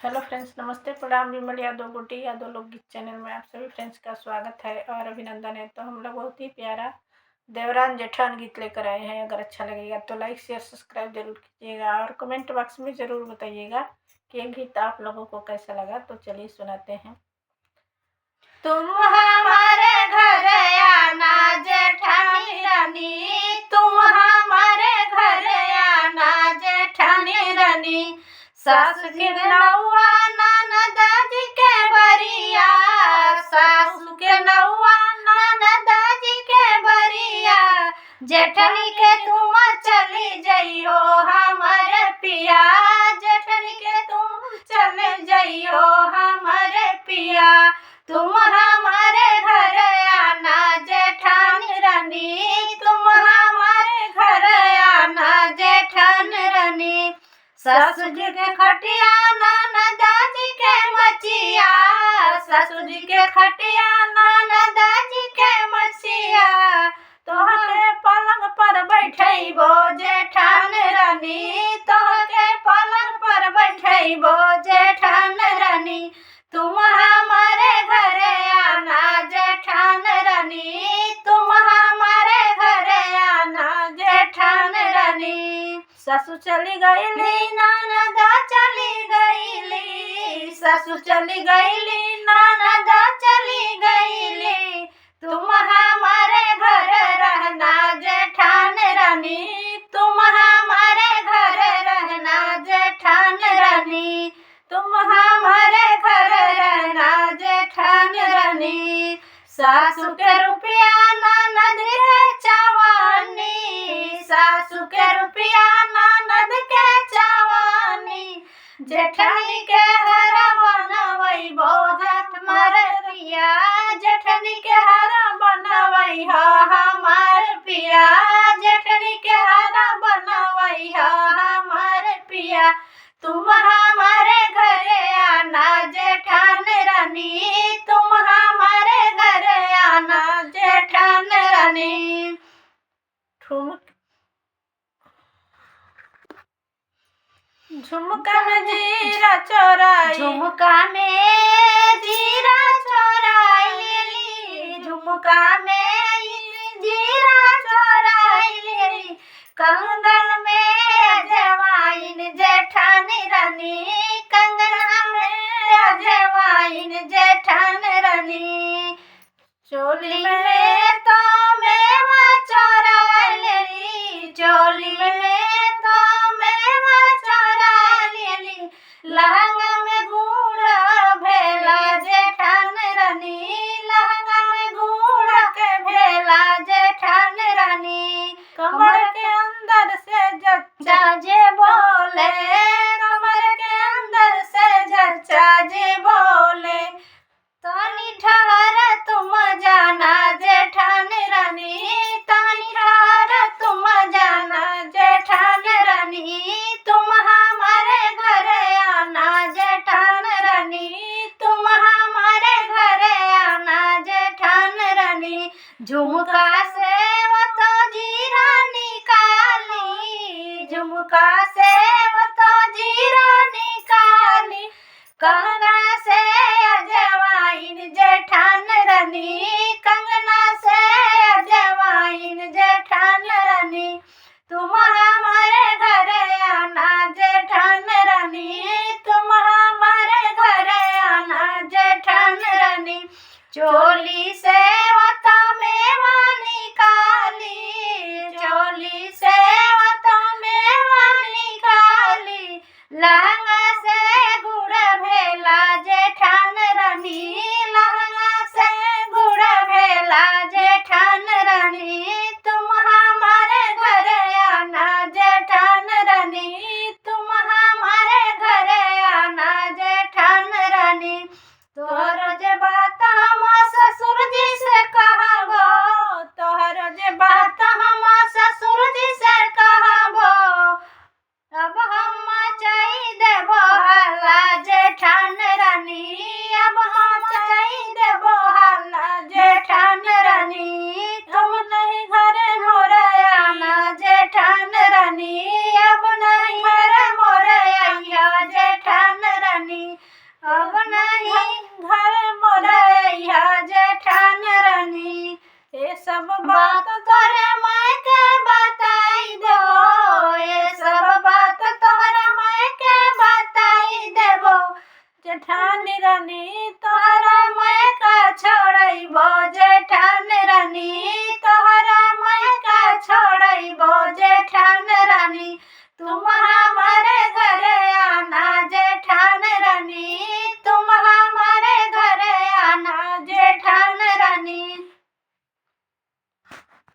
Hello friends, नमस्ते, प्रणाम। विमल यादव गोटी यादव लोकगीत चैनल में आप सभी फ्रेंड्स का स्वागत है और अभिनंदन है। तो हम लोग बहुत ही प्यारा देवरान जेठान गीत लेकर आए हैं। अगर अच्छा लगेगा तो लाइक शेयर सब्सक्राइब जरूर कीजिएगा और कमेंट बॉक्स में ज़रूर बताइएगा कि ये गीत आप लोगों को कैसा लगा। तो चलिए सुनाते हैं। तुम हमारे घर आना जेठानी रानी, तुम हमारे घर आना जेठानी रानी। सासु के नौआ ननदाजी के बरिया, सासु के नौआ ननदाजी के बरिया। जेठनी के तुम चली जइयो हमारे पिया, जेठनी के तुम चले जइयो हमारे पिया। तुम हमारे घर आना जेठानी रानी, तुम हमारे घर आना जेठानी रानी। ससुर जी के खटिया ननदाजी के मचिया, ससुर जी के खटिया ननदाजी के मचिया। तोहके पलंग पर बैठैबो जेठानी रानी, तोहके पलंग पर बैठैबो जेठानी रानी। तुम हमारे घर आना जेठानी रानी, तुम हमारे घर आना जेठानी रानी। ससुर चली गईली ननदा चली गईली, ससुर चली गईली ननदा चली गईली। तुम हमारे घर रहना जेठानी रानी, तुम हमारे घर रहना जेठानी रानी। तुम हमारे घर रहना जेठानी रानी। सासु के रुपया ननद के चवानी, सासु के रुपया ननद के चवानी। जेठानी के हरा बनवैबो हमार पिया, जेठानी के हरा बनवै हमार पिया, जेठानी के हरा बनवै हमार पिया। तुम हमारे घर आना जेठानी रानी, तुम हमारे घर आना जेठानी रानी। झुमका में जीरा चोराई, झुमका में जीरा चोराई लेली, झुमका में जीरा चोराई लेली। कंगन में अजवाइन जेठानी रानी, कंगना में अजवाइन जेठानी रानी। चोली में